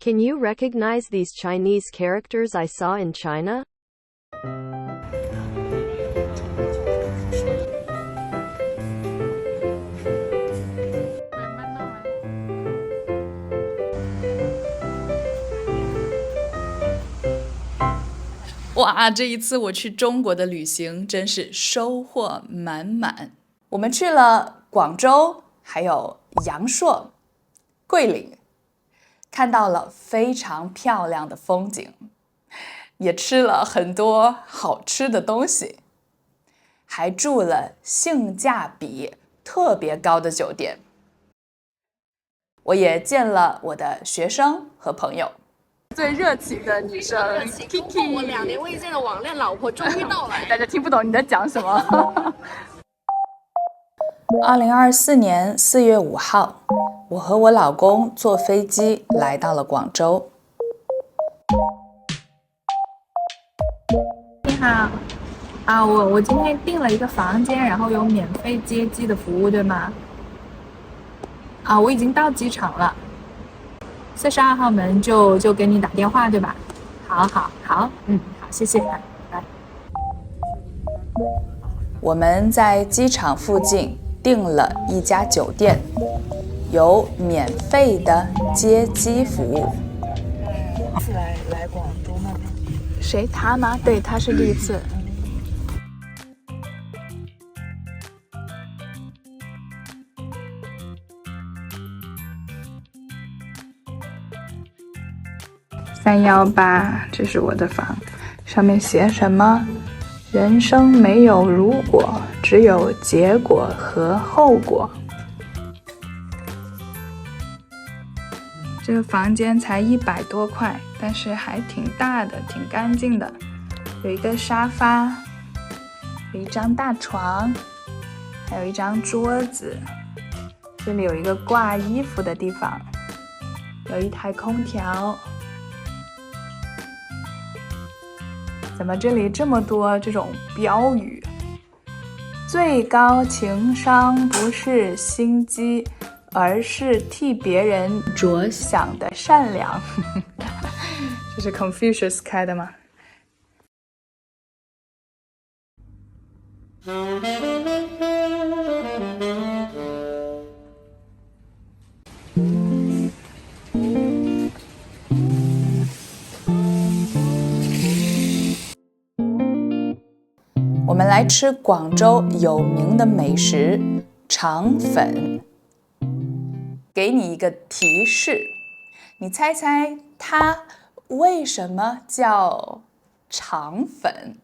Can you recognize these Chinese characters I saw in China? 哇，这一次我去中国的旅行真是收获满满。我们去了广州，还有阳朔、桂林，看到了非常漂亮的风景，也吃了很多好吃的东西，还住了性价比特别高的酒店。我也见了我的学生和朋友。最热情的女生 Kiki， 我2年未见的网恋老婆终于到来。大家听不懂你在讲什么。2024年4月5号，我和我老公坐飞机来到了广州。你好，我今天订了一个房间，然后有免费接机的服务，对吗？我已经到机场了。42号门就给你打电话，对吧？好，好，谢谢。来，我们在机场附近订了一家酒店，有免费的接机服务。是来广州吗？谁？他吗？对，他是第一次。318，这是我的房，上面写什么？人生没有如果，只有结果和后果。这个房间才100多块，但是还挺大的，挺干净的。有一个沙发，有一张大床，还有一张桌子。这里有一个挂衣服的地方，有一台空调。怎么这里这么多这种标语？最高情商不是心机，而是替别人着想的善良。这是 Confucius 开的吗？我们来吃广州有名的美食肠粉。给你一个提示，你猜猜它为什么叫肠粉？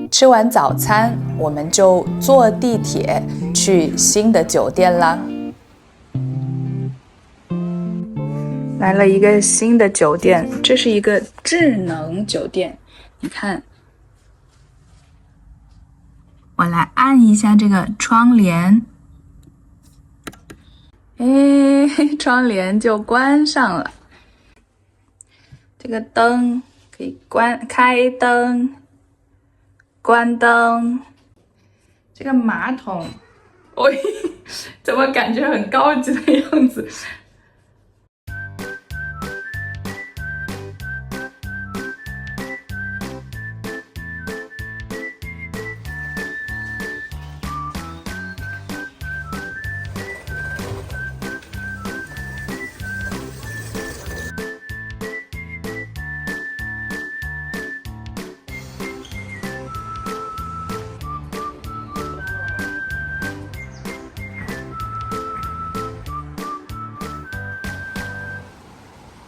吃完早餐，我们就坐地铁去新的酒店啦。来了一个新的酒店，这是一个智能酒店。你看，我来按一下这个窗帘，窗帘就关上了。这个灯可以开灯、关灯。这个马桶，怎么感觉很高级的样子？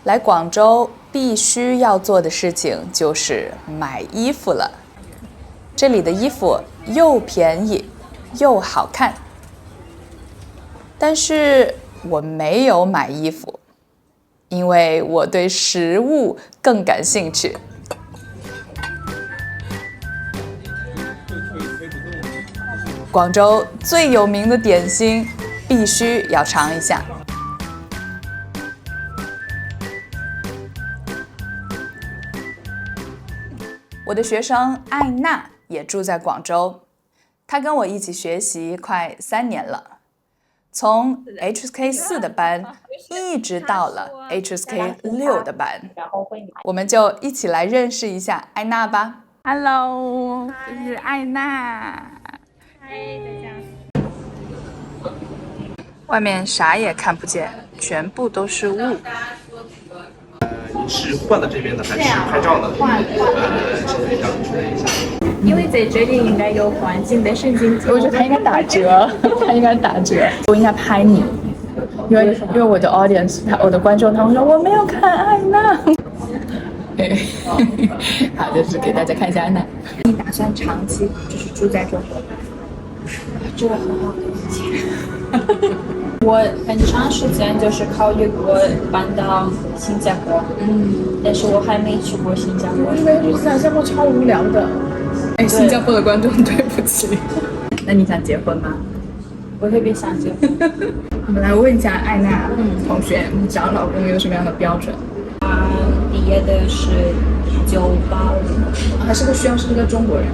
来广州必须要做的事情就是买衣服了。这里的衣服又便宜又好看，但是我没有买衣服，因为我对食物更感兴趣。广州最有名的点心必须要尝一下。我的学生艾娜也住在广州，他跟我一起学习快3年了，从 HSK4 的班一直到了 HSK6 的班，我们就一起来认识一下艾娜吧。Hello， 这是艾娜。嗨，大家。外面啥也看不见，全部都是雾。你是换到这边的还是拍照的？换。现在让确认一下。因为在这里应该有环境的圣经，我觉得他应该打折，他应该打折。我应该拍你，因为我的 audience， 我的观众，他们说我没有看艾娜。好，就是给大家看一下艾娜。你打算长期就是住在中国？这个很好的意见。我很长时间就是考虑过搬到新加坡，但是我还没去过新加坡。因为新加坡超无聊的。哎，新加坡的观众，对不起。那你想结婚吗？我特别想结婚。我们来问一下艾娜同学，你找老公有什么样的标准？毕业的是98，他是个需要是个中国人。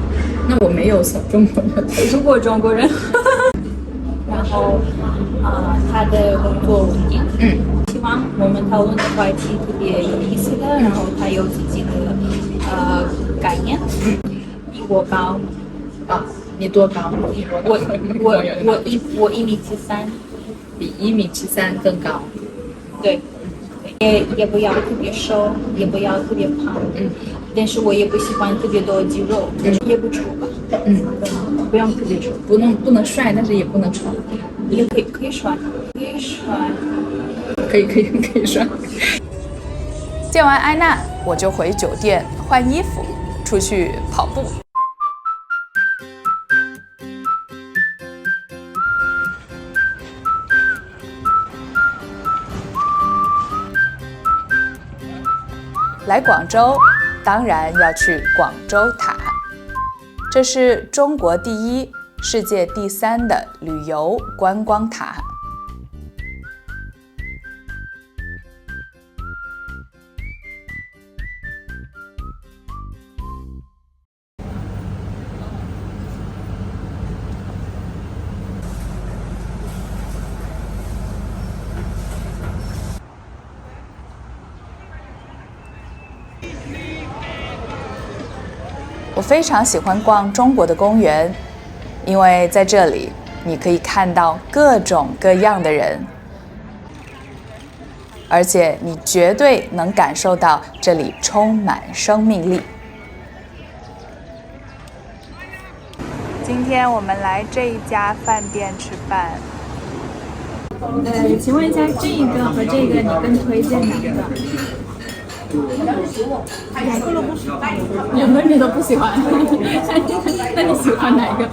那我没有中国人，我中国人。然后他的工作稳定，希望我们讨论的话题特别有意思的，然后他有自己的概念，比我高啊，你多高？我1.73米，比1.73米更高。对，也不要特别瘦，也不要特别胖，但是我也不喜欢特别多肌肉，但是也不丑吧，不用特别丑，不能帅，但是也不能丑，也可以帅，可以帅。见完艾娜，我就回酒店换衣服，出去跑步。来广州，当然要去广州塔，这是中国第1、世界第3的旅游观光塔。我非常喜欢逛中国的公园，因为在这里你可以看到各种各样的人，而且你绝对能感受到这里充满生命力。今天我们来这一家饭店吃饭。请问一下，这个和这个你更推荐哪一个？两个都不喜欢，两个你都不喜欢，那你喜欢哪一个？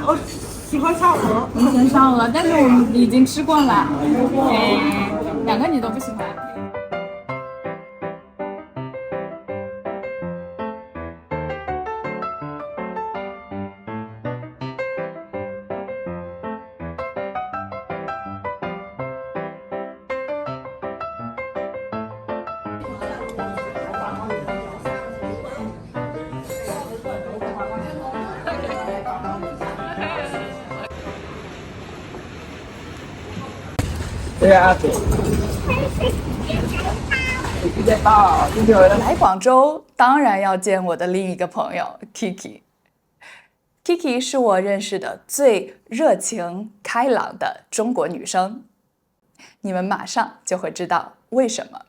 我喜欢烧鹅。你喜欢烧鹅，但是我们已经吃过了。两个你都不喜欢。对啊，来广州当然要见我的另一个朋友 Kiki。Kiki 是我认识的最热情开朗的中国女生，你们马上就会知道为什么。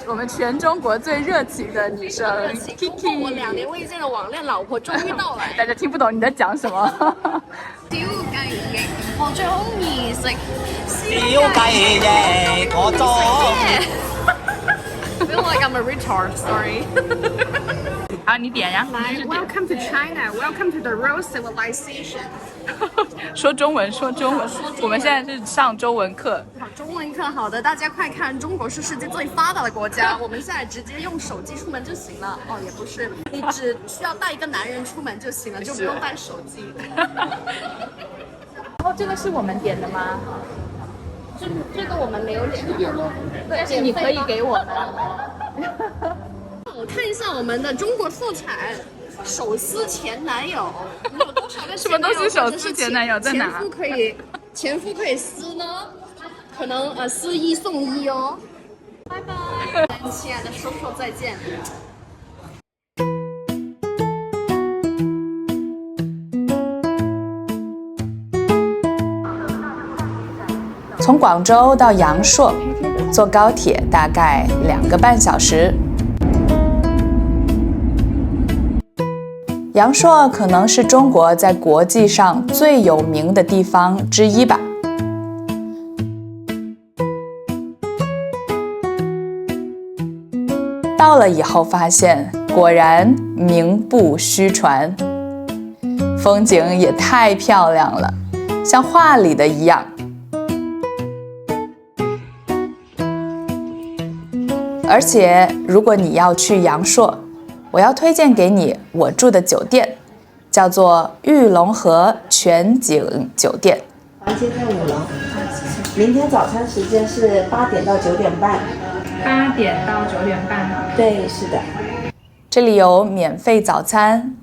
我们全中国最热情的女生 Kiki， 我2年未见的网恋老婆终于到來。大家聽不懂你在講什麼？小雞翼，我最中意食小雞翼，我中。I feel like I'm a retard, sorry. 好，你點呀。來 ，Welcome to China, welcome to the real civilization. 说中文，说中文。我们现在是上中文课。好，中文课好的，大家快看，中国是世界最发达的国家。我们现在直接用手机出门就行了。哦，也不是，你只需要带一个男人出门就行了，就不用带手机。然后这个是我们点的吗？这个我们没有点，但是你可以给我们。我看一下我们的中国特产，手撕前男友，你有多少个什么都是手撕前男友在哪？前夫可以撕呢，可能撕一送一哦。拜拜，亲爱的，说再见。从广州到阳朔，坐高铁大概2个半小时。阳朔可能是中国在国际上最有名的地方之一吧。到了以后发现，果然名不虚传，风景也太漂亮了，像画里的一样。而且，如果你要去阳朔，我要推荐给你我住的酒店，叫做玉龙河全景酒店。房间在5楼。明天早餐时间是8点到9点半。8点到9点半。对，是的。这里有免费早餐、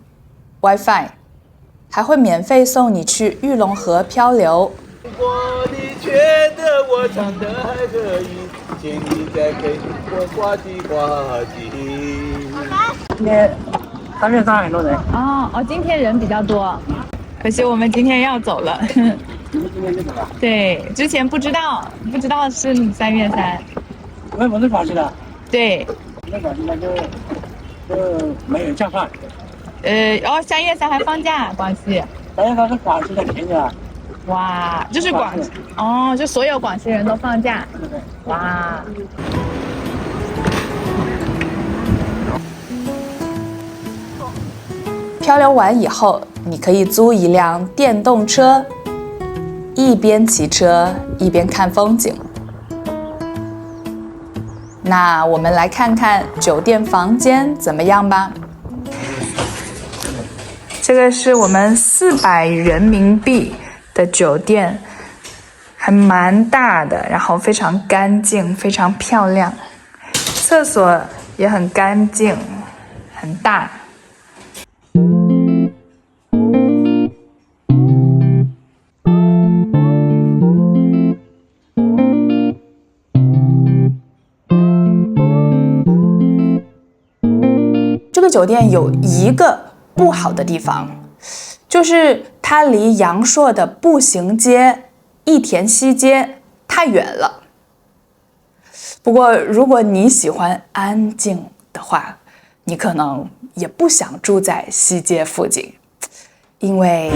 WiFi， 还会免费送你去玉龙河漂流。如果你觉得我唱得还可以，请你再给我呱唧呱唧。今天3月3很多人。今天人比较多，可惜我们今天要走了。你们今天就走了？对，之前不知道是3月3。我是广西的。对。那广西的就没有假放。3月3还放假，广西。3月3是广西的节日啊。哇，就是就所有广西人都放假。哇。漂流完以后，你可以租一辆电动车，一边骑车一边看风景。那我们来看看酒店房间怎么样吧。这个是我们400人民币的酒店，还蛮大的，然后非常干净，非常漂亮，厕所也很干净，很大。这个酒店有一个不好的地方，就是它离阳朔的步行街益田西街太远了。不过如果你喜欢安静的话，你可能也不想住在西街附近，因为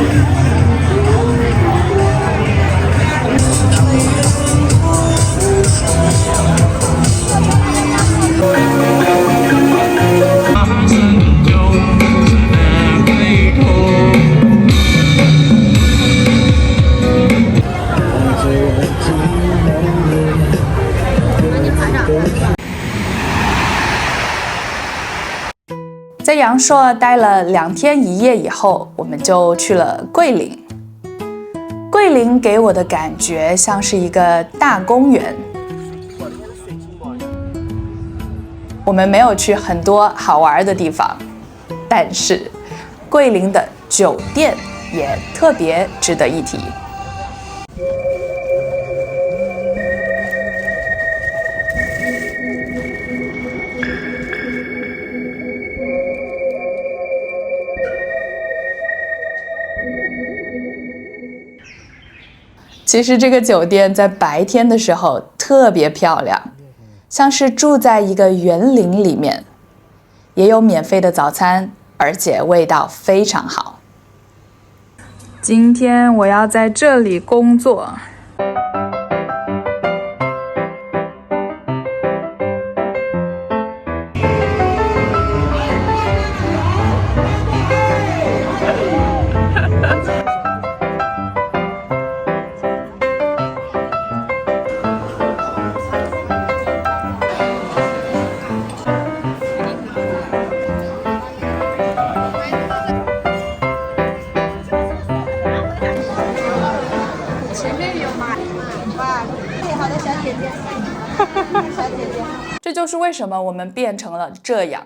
在阳朔待了2天1夜以后，我们就去了桂林。桂林给我的感觉像是一个大公园。我们没有去很多好玩的地方，但是桂林的酒店也特别值得一提。其实这个酒店在白天的时候特别漂亮，像是住在一个园林里面，也有免费的早餐，而且味道非常好。今天我要在这里工作。这就是为什么我们变成了这样。